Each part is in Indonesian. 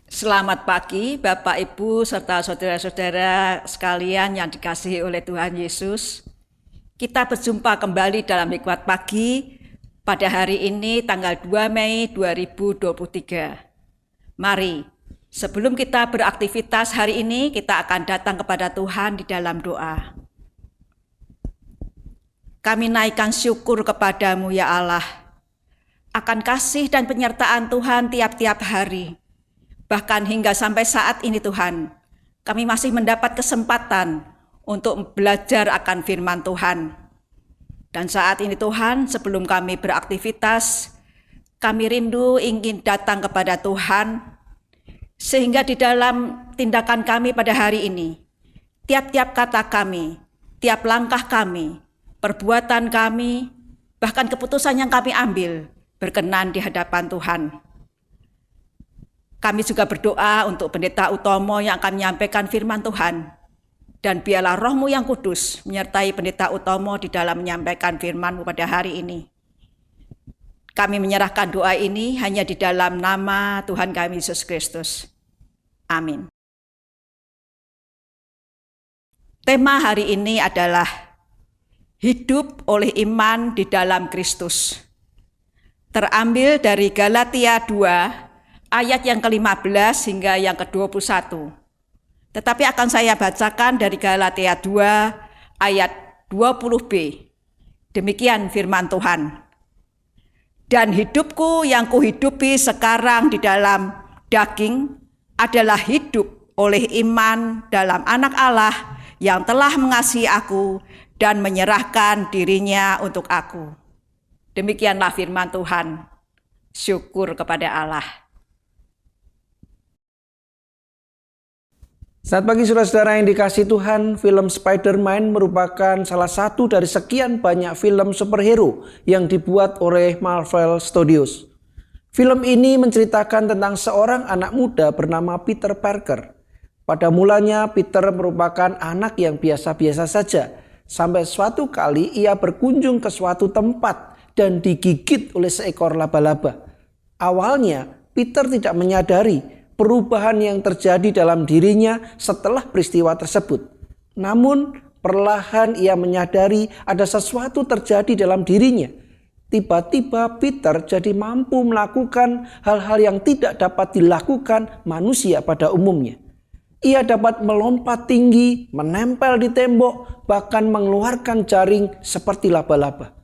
Selamat pagi Bapak Ibu serta saudara-saudara sekalian yang dikasihi oleh Tuhan Yesus. Kita berjumpa kembali dalam Hikmat Pagi pada hari ini tanggal 2 Mei 2023. Mari, sebelum kita beraktivitas hari ini, kita akan datang kepada Tuhan di dalam doa. Kami naikkan syukur kepadamu ya Allah, akan kasih dan penyertaan Tuhan tiap-tiap hari. Bahkan hingga sampai saat ini Tuhan, kami masih mendapat kesempatan untuk belajar akan firman Tuhan. Dan saat ini Tuhan, sebelum kami beraktivitas, kami rindu ingin datang kepada Tuhan, sehingga di dalam tindakan kami pada hari ini, tiap-tiap kata kami, tiap langkah kami, perbuatan kami, bahkan keputusan yang kami ambil, berkenan di hadapan Tuhan. Kami juga berdoa untuk Pendeta Utomo yang akan menyampaikan firman Tuhan. Dan biarlah Roh-Mu yang kudus menyertai Pendeta Utomo di dalam menyampaikan firman-Mu pada hari ini. Kami menyerahkan doa ini hanya di dalam nama Tuhan kami Yesus Kristus. Amin. Tema hari ini adalah hidup oleh iman di dalam Kristus. Terambil dari Galatia 2 ayat yang ke-15 hingga yang ke-21. Tetapi akan saya bacakan dari Galatia 2 ayat 20b. Demikian firman Tuhan. Dan hidupku yang kuhidupi sekarang di dalam daging adalah hidup oleh iman dalam Anak Allah yang telah mengasihi aku dan menyerahkan dirinya untuk aku. Demikianlah firman Tuhan. Syukur kepada Allah. Selamat pagi saudara-saudara yang dikasihi Tuhan, film Spider-Man merupakan salah satu dari sekian banyak film superhero yang dibuat oleh Marvel Studios. Film ini menceritakan tentang seorang anak muda bernama Peter Parker. Pada mulanya Peter merupakan anak yang biasa-biasa saja, sampai suatu kali ia berkunjung ke suatu tempat dan digigit oleh seekor laba-laba. Awalnya Peter tidak menyadari perubahan yang terjadi dalam dirinya setelah peristiwa tersebut. Namun perlahan ia menyadari ada sesuatu terjadi dalam dirinya. Tiba-tiba Peter jadi mampu melakukan hal-hal yang tidak dapat dilakukan manusia pada umumnya. Ia dapat melompat tinggi, menempel di tembok, bahkan mengeluarkan jaring seperti laba-laba.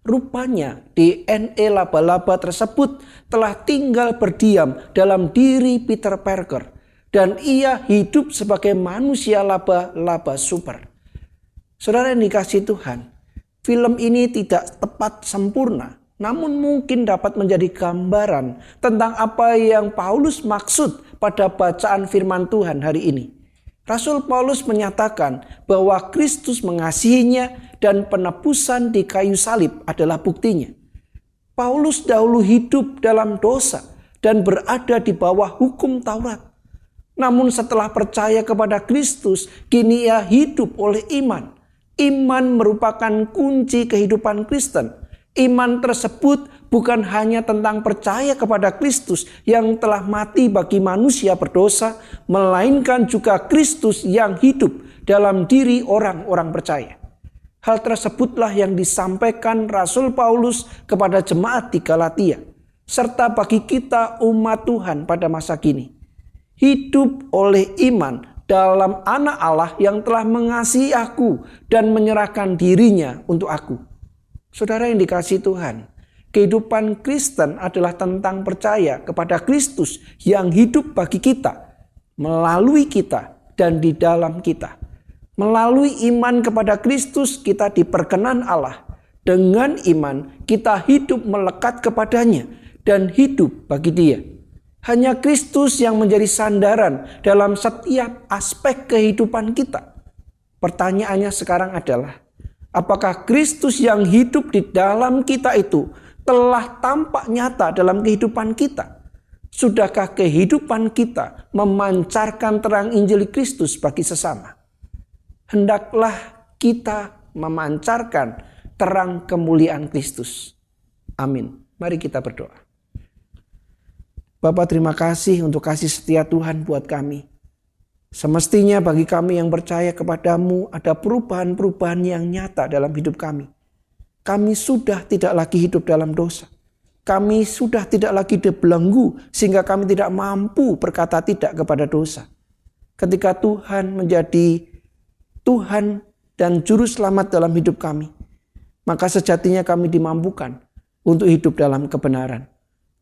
Rupanya DNA laba-laba tersebut telah tinggal berdiam dalam diri Peter Parker dan ia hidup sebagai manusia laba-laba super. Saudara yang dikasihi Tuhan, film ini tidak tepat sempurna, namun mungkin dapat menjadi gambaran tentang apa yang Paulus maksud pada bacaan firman Tuhan hari ini. Rasul Paulus menyatakan bahwa Kristus mengasihinya dan penebusan di kayu salib adalah buktinya. Paulus dahulu hidup dalam dosa dan berada di bawah hukum Taurat. Namun setelah percaya kepada Kristus, kini ia hidup oleh iman. Iman merupakan kunci kehidupan Kristen. Iman tersebut bukan hanya tentang percaya kepada Kristus yang telah mati bagi manusia berdosa, melainkan juga Kristus yang hidup dalam diri orang-orang percaya. Hal tersebutlah yang disampaikan Rasul Paulus kepada jemaat di Galatia, serta bagi kita umat Tuhan pada masa kini. Hidup oleh iman dalam Anak Allah yang telah mengasihi aku dan menyerahkan dirinya untuk aku. Saudara yang dikasihi Tuhan, kehidupan Kristen adalah tentang percaya kepada Kristus yang hidup bagi kita, melalui kita dan di dalam kita. Melalui iman kepada Kristus kita diperkenan Allah. Dengan iman kita hidup melekat kepadanya dan hidup bagi Dia. Hanya Kristus yang menjadi sandaran dalam setiap aspek kehidupan kita. Pertanyaannya sekarang adalah, apakah Kristus yang hidup di dalam kita itu telah tampak nyata dalam kehidupan kita? Sudahkah kehidupan kita memancarkan terang Injil Kristus bagi sesama? Hendaklah kita memancarkan terang kemuliaan Kristus. Amin. Mari kita berdoa. Bapa, terima kasih untuk kasih setia Tuhan buat kami. Semestinya bagi kami yang percaya kepadamu ada perubahan-perubahan yang nyata dalam hidup kami. Kami sudah tidak lagi hidup dalam dosa. Kami sudah tidak lagi dibelenggu sehingga kami tidak mampu berkata tidak kepada dosa. Ketika Tuhan menjadi Tuhan dan Juru Selamat dalam hidup kami, maka sejatinya kami dimampukan untuk hidup dalam kebenaran.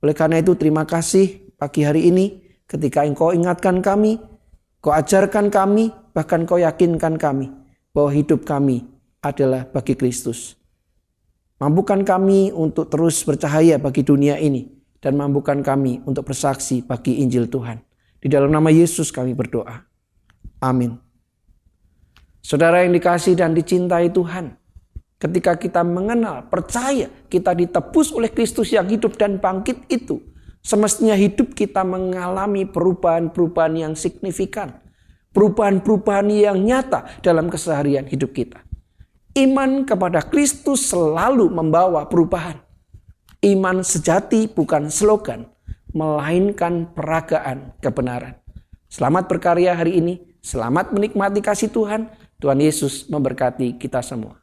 Oleh karena itu terima kasih pagi hari ini ketika Engkau ingatkan kami, Kau ajarkan kami, bahkan Kau yakinkan kami bahwa hidup kami adalah bagi Kristus. Mampukan kami untuk terus bercahaya bagi dunia ini dan mampukan kami untuk bersaksi bagi Injil Tuhan. Di dalam nama Yesus kami berdoa. Amin. Saudara yang dikasihi dan dicintai Tuhan, ketika kita mengenal, percaya kita ditebus oleh Kristus yang hidup dan bangkit itu, semestinya hidup kita mengalami perubahan-perubahan yang signifikan. Perubahan-perubahan yang nyata dalam keseharian hidup kita. Iman kepada Kristus selalu membawa perubahan. Iman sejati bukan slogan, melainkan peragaan kebenaran. Selamat berkarya hari ini, selamat menikmati kasih Tuhan. Tuhan Yesus memberkati kita semua.